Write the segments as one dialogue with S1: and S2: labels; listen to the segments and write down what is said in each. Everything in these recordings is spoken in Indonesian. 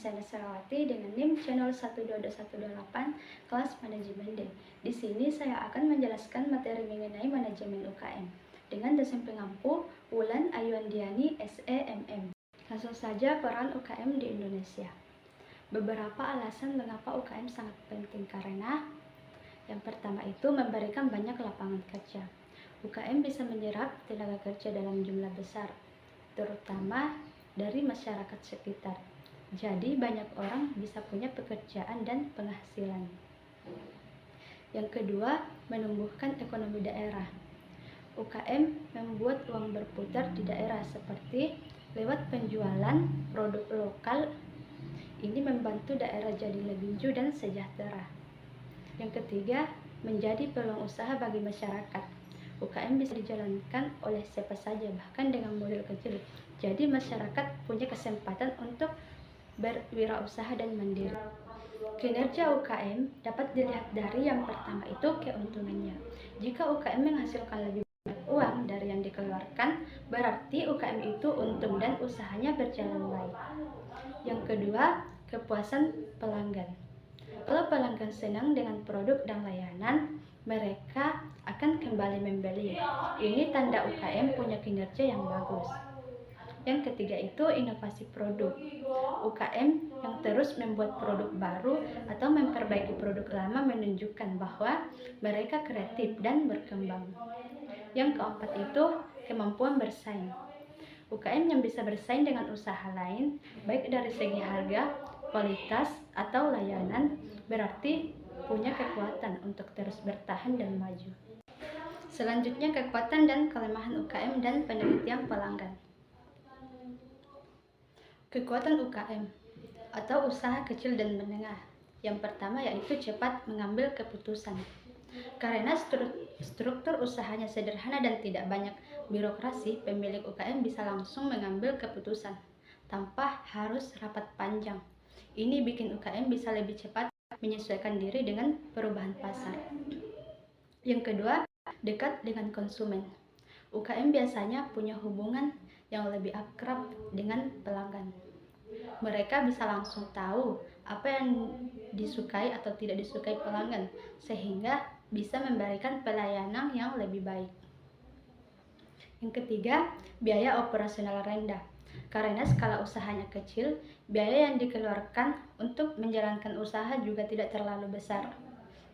S1: saya Nasrawati dengan NIM channel 122128 kelas manajemen D. Di sini saya akan menjelaskan materi mengenai manajemen UKM dengan dosen pengampu Wulan Ayuandiani SEMM. Langsung saja peran UKM di Indonesia. Beberapa alasan mengapa UKM sangat penting karena yang pertama itu memberikan banyak lapangan kerja. UKM bisa menyerap tenaga kerja dalam jumlah besar, terutama dari masyarakat sekitar. Jadi banyak orang bisa punya pekerjaan dan penghasilan. Yang kedua, menumbuhkan ekonomi daerah. UKM membuat uang berputar di daerah seperti lewat penjualan produk lokal. Ini membantu daerah jadi lebih maju dan sejahtera. Yang ketiga, menjadi peluang usaha bagi masyarakat. UKM bisa dijalankan oleh siapa saja, bahkan dengan modal kecil. Jadi masyarakat punya kesempatan untuk berwirausaha dan mandiri. Kinerja UKM dapat dilihat dari yang pertama itu keuntungannya. Jika UKM menghasilkan lebih banyak uang dari yang dikeluarkan, berarti UKM itu untung dan usahanya berjalan baik. Yang kedua, kepuasan pelanggan. Kalau pelanggan senang dengan produk dan layanan, mereka akan kembali membeli. Ini tanda UKM punya kinerja yang bagus. Yang ketiga itu inovasi produk. UKM yang terus membuat produk baru atau memperbaiki produk lama menunjukkan bahwa mereka kreatif dan berkembang. Yang keempat itu kemampuan bersaing. UKM yang bisa bersaing dengan usaha lain, baik dari segi harga, kualitas, atau layanan, berarti punya kekuatan untuk terus bertahan dan maju. Selanjutnya, kekuatan dan kelemahan UKM dan penelitian pelanggan. Kekuatan UKM atau usaha kecil dan menengah. Yang pertama yaitu cepat mengambil keputusan. Karena struktur usahanya sederhana dan tidak banyak birokrasi, pemilik UKM bisa langsung mengambil keputusan tanpa harus rapat panjang. Ini bikin UKM bisa lebih cepat menyesuaikan diri dengan perubahan pasar. Yang kedua, dekat dengan konsumen. UKM biasanya punya hubungan yang lebih akrab dengan pelanggan. Mereka bisa langsung tahu apa yang disukai atau tidak disukai pelanggan, sehingga bisa memberikan pelayanan yang lebih baik. Yang ketiga, biaya operasional rendah. Karena skala usahanya kecil, biaya yang dikeluarkan untuk menjalankan usaha juga tidak terlalu besar.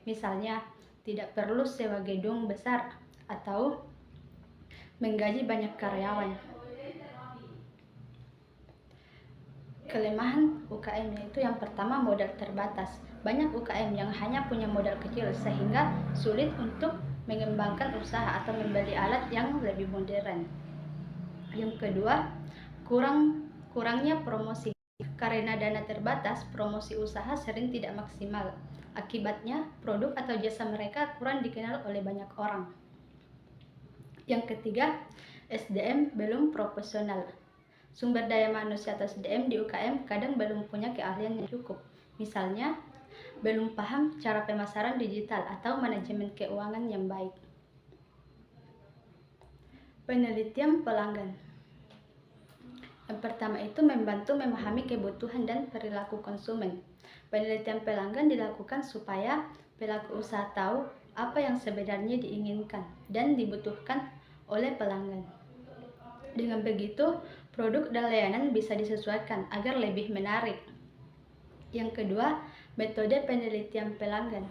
S1: Misalnya, tidak perlu sewa gedung besar atau menggaji banyak karyawan. Kelemahan UKM yaitu yang pertama modal terbatas. Banyak UKM yang hanya punya modal kecil sehingga sulit untuk mengembangkan usaha atau membeli alat yang lebih modern. Yang kedua, kurangnya promosi. Karena dana terbatas, promosi usaha sering tidak maksimal. Akibatnya, produk atau jasa mereka kurang dikenal oleh banyak orang. Yang ketiga, SDM belum profesional. Sumber daya manusia atau SDM di UKM kadang belum punya keahlian yang cukup. Misalnya, belum paham cara pemasaran digital atau manajemen keuangan yang baik. Penelitian pelanggan. Yang pertama itu membantu memahami kebutuhan dan perilaku konsumen. Penelitian pelanggan dilakukan supaya pelaku usaha tahu apa yang sebenarnya diinginkan dan dibutuhkan oleh pelanggan. Dengan begitu, produk dan layanan bisa disesuaikan agar lebih menarik. Yang kedua, metode penelitian pelanggan.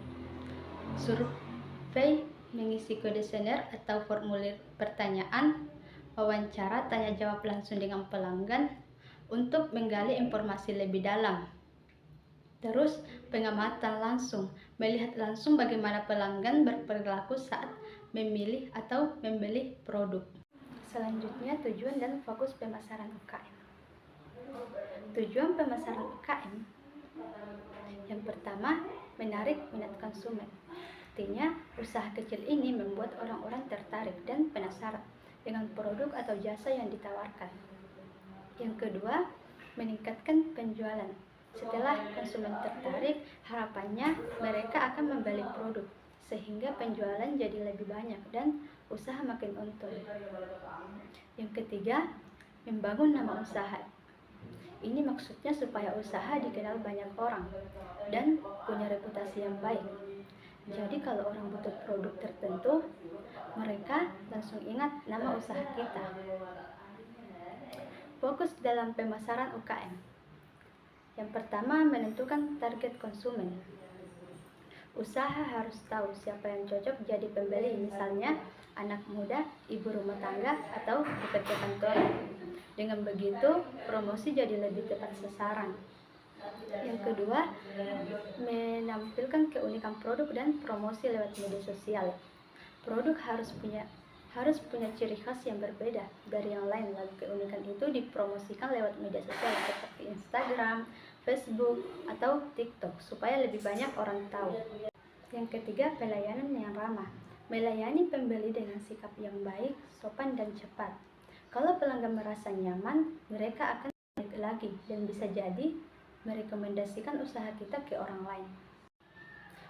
S1: Survei, mengisi kuesioner atau formulir pertanyaan, wawancara tanya jawab langsung dengan pelanggan untuk menggali informasi lebih dalam. Terus, pengamatan langsung, melihat langsung bagaimana pelanggan berperilaku saat memilih atau membeli produk. Selanjutnya, tujuan dan fokus pemasaran UKM. Tujuan pemasaran UKM yang pertama, menarik minat konsumen. Artinya, usaha kecil ini membuat orang-orang tertarik dan penasaran dengan produk atau jasa yang ditawarkan. Yang kedua, meningkatkan penjualan. Setelah konsumen tertarik, harapannya mereka akan membeli produk, sehingga penjualan jadi lebih banyak dan usaha makin untung. Yang ketiga, membangun nama usaha. Ini maksudnya supaya usaha dikenal banyak orang dan punya reputasi yang baik. Jadi kalau orang butuh produk tertentu, mereka langsung ingat nama usaha kita. Fokus dalam pemasaran UKM. Yang pertama, menentukan target konsumen. Usaha harus tahu siapa yang cocok jadi pembeli, misalnya anak muda, ibu rumah tangga, atau pekerja kantoran. Dengan begitu, promosi jadi lebih tepat sasaran. Yang kedua, menampilkan keunikan produk dan promosi lewat media sosial. Produk harus punya ciri khas yang berbeda dari yang lain, lalu keunikan itu dipromosikan lewat media sosial seperti Instagram, Facebook, atau TikTok supaya lebih banyak orang tahu. Yang ketiga, pelayanan yang ramah. Melayani pembeli dengan sikap yang baik, sopan, dan cepat. Kalau pelanggan merasa nyaman, mereka akan balik lagi dan bisa jadi merekomendasikan usaha kita ke orang lain.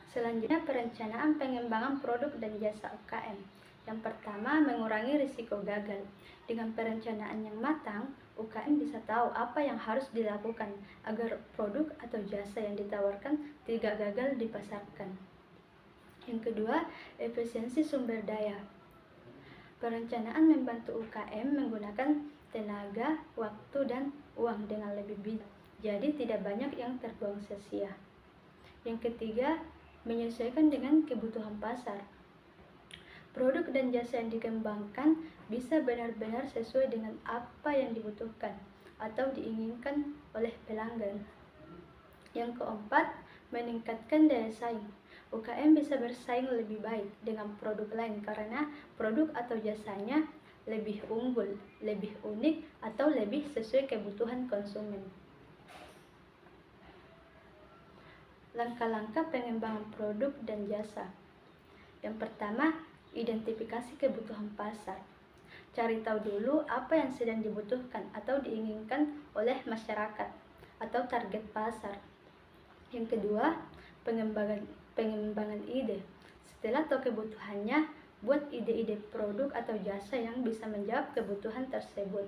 S1: Selanjutnya, perencanaan pengembangan produk dan jasa UKM. Yang pertama, mengurangi risiko gagal. Dengan perencanaan yang matang, UKM bisa tahu apa yang harus dilakukan agar produk atau jasa yang ditawarkan tidak gagal dipasarkan. Yang kedua, efisiensi sumber daya. Perencanaan membantu UKM menggunakan tenaga, waktu, dan uang dengan lebih bijak. Jadi tidak banyak yang terbuang sia-sia. Yang ketiga, menyesuaikan dengan kebutuhan pasar. Produk dan jasa yang dikembangkan bisa benar-benar sesuai dengan apa yang dibutuhkan atau diinginkan oleh pelanggan. Yang keempat, meningkatkan daya saing. UKM bisa bersaing lebih baik dengan produk lain karena produk atau jasanya lebih unggul, lebih unik, atau lebih sesuai kebutuhan konsumen. Langkah-langkah pengembangan produk dan jasa. Yang pertama, identifikasi kebutuhan pasar. Cari tahu dulu apa yang sedang dibutuhkan atau diinginkan oleh masyarakat atau target pasar. Yang kedua, pengembangan ide. Setelah tahu kebutuhannya, buat ide-ide produk atau jasa yang bisa menjawab kebutuhan tersebut.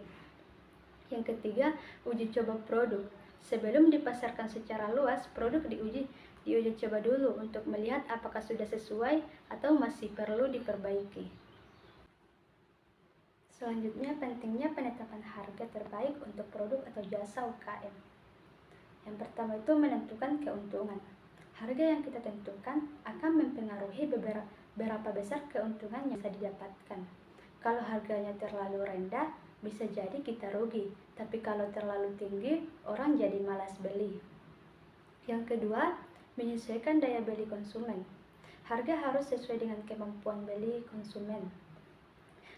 S1: Yang ketiga, uji coba produk. Sebelum dipasarkan secara luas, produk diuji coba dulu untuk melihat apakah sudah sesuai atau masih perlu diperbaiki. Selanjutnya, pentingnya penetapan harga terbaik untuk produk atau jasa UKM. Yang pertama itu menentukan keuntungan. Harga yang kita tentukan akan mempengaruhi berapa besar keuntungan yang bisa didapatkan. Kalau harganya terlalu rendah, bisa jadi kita rugi, tapi kalau terlalu tinggi, orang jadi malas beli. Yang kedua, menyesuaikan daya beli konsumen. Harga harus sesuai dengan kemampuan beli konsumen.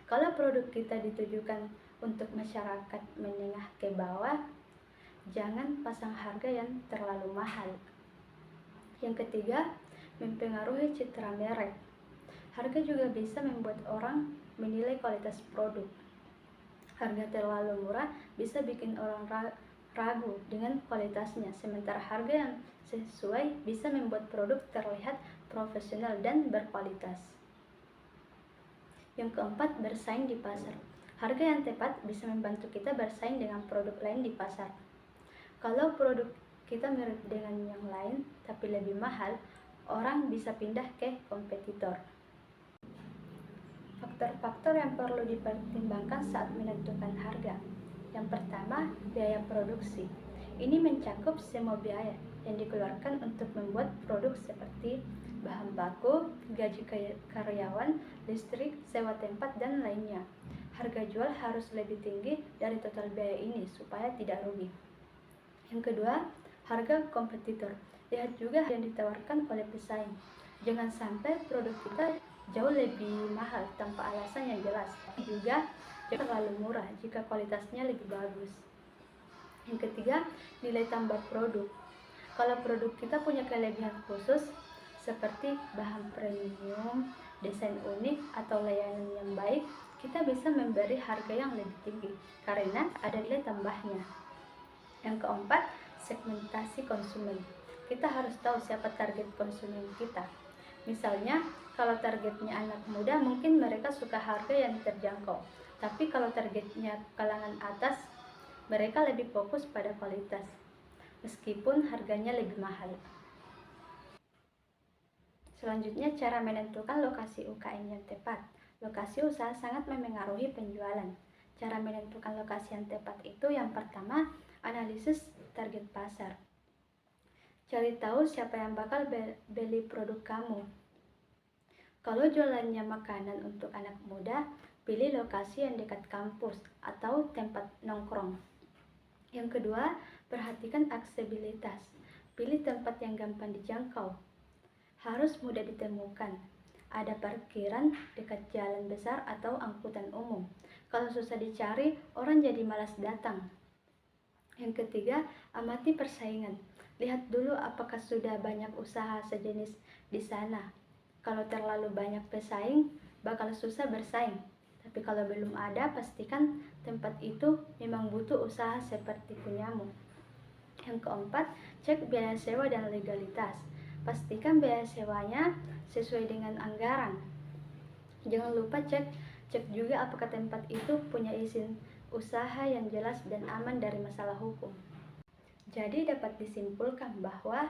S1: Kalau produk kita ditujukan untuk masyarakat menengah ke bawah, jangan pasang harga yang terlalu mahal. Yang ketiga, mempengaruhi citra merek. Harga juga bisa membuat orang menilai kualitas produk. Harga terlalu murah bisa bikin orang ragu dengan kualitasnya, sementara harga yang sesuai bisa membuat produk terlihat profesional dan berkualitas. Yang keempat, bersaing di pasar. Harga yang tepat bisa membantu kita bersaing dengan produk lain di pasar. Kalau produk kita mirip dengan yang lain tapi lebih mahal, orang bisa pindah ke kompetitor. Faktor-faktor yang perlu dipertimbangkan saat menentukan harga. Yang pertama, biaya produksi. Ini mencakup semua biaya yang dikeluarkan untuk membuat produk seperti bahan baku, gaji karyawan, listrik, sewa tempat, dan lainnya. Harga jual harus lebih tinggi dari total biaya ini supaya tidak rugi. Yang kedua, harga kompetitor. Lihat juga yang ditawarkan oleh pesaing. Jangan sampai produk kita jauh lebih mahal tanpa alasan yang jelas. Juga jangan terlalu murah jika kualitasnya lebih bagus. Yang ketiga, nilai tambah produk. Kalau produk kita punya kelebihan khusus seperti bahan premium, desain unik, atau layanan yang baik, kita bisa memberi harga yang lebih tinggi karena ada nilai tambahnya. Yang keempat, segmentasi konsumen. Kita harus tahu siapa target konsumen kita. Misalnya, kalau targetnya anak muda, mungkin mereka suka harga yang terjangkau. Tapi kalau targetnya kalangan atas, Mereka lebih fokus pada kualitas, meskipun harganya lebih mahal. Selanjutnya, cara menentukan lokasi UKM yang tepat. Lokasi usaha sangat memengaruhi penjualan. Cara menentukan lokasi yang tepat itu yang pertama, analisis target pasar. Cari tahu siapa yang bakal beli produk kamu. Kalau jualannya makanan untuk anak muda, pilih lokasi yang dekat kampus atau tempat nongkrong. Yang kedua, perhatikan aksesibilitas. Pilih tempat yang gampang dijangkau. Harus mudah ditemukan. Ada parkiran dekat jalan besar atau angkutan umum. Kalau susah dicari, orang jadi malas datang. Yang ketiga, amati persaingan. Lihat dulu apakah sudah banyak usaha sejenis di sana. Kalau terlalu banyak pesaing, bakal susah bersaing. Tapi kalau belum ada, pastikan tempat itu memang butuh usaha seperti punyamu. Yang keempat, cek biaya sewa dan legalitas. Pastikan biaya sewanya sesuai dengan anggaran. Jangan lupa cek juga apakah tempat itu punya izin usaha yang jelas dan aman dari masalah hukum. Jadi dapat disimpulkan bahwa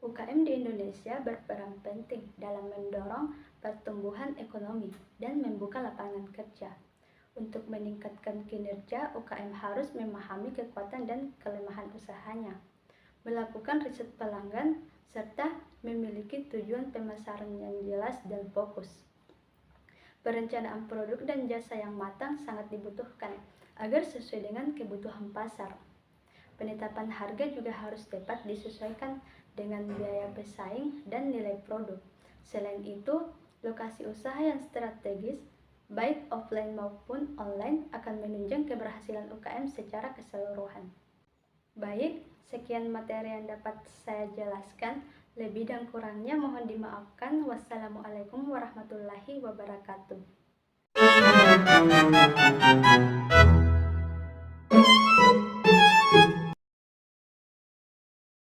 S1: UKM di Indonesia berperan penting dalam mendorong pertumbuhan ekonomi dan membuka lapangan kerja. Untuk meningkatkan kinerja, UKM harus memahami kekuatan dan kelemahan usahanya, melakukan riset pelanggan, serta memiliki tujuan pemasaran yang jelas dan fokus. Perencanaan produk dan jasa yang matang sangat dibutuhkan agar sesuai dengan kebutuhan pasar. Penetapan harga juga harus tepat disesuaikan dengan biaya pesaing dan nilai produk. Selain itu, lokasi usaha yang strategis, baik offline maupun online, akan menunjang keberhasilan UKM secara keseluruhan. Baik, sekian materi yang dapat saya jelaskan. Lebih dan kurangnya mohon dimaafkan. Wassalamualaikum warahmatullahi wabarakatuh.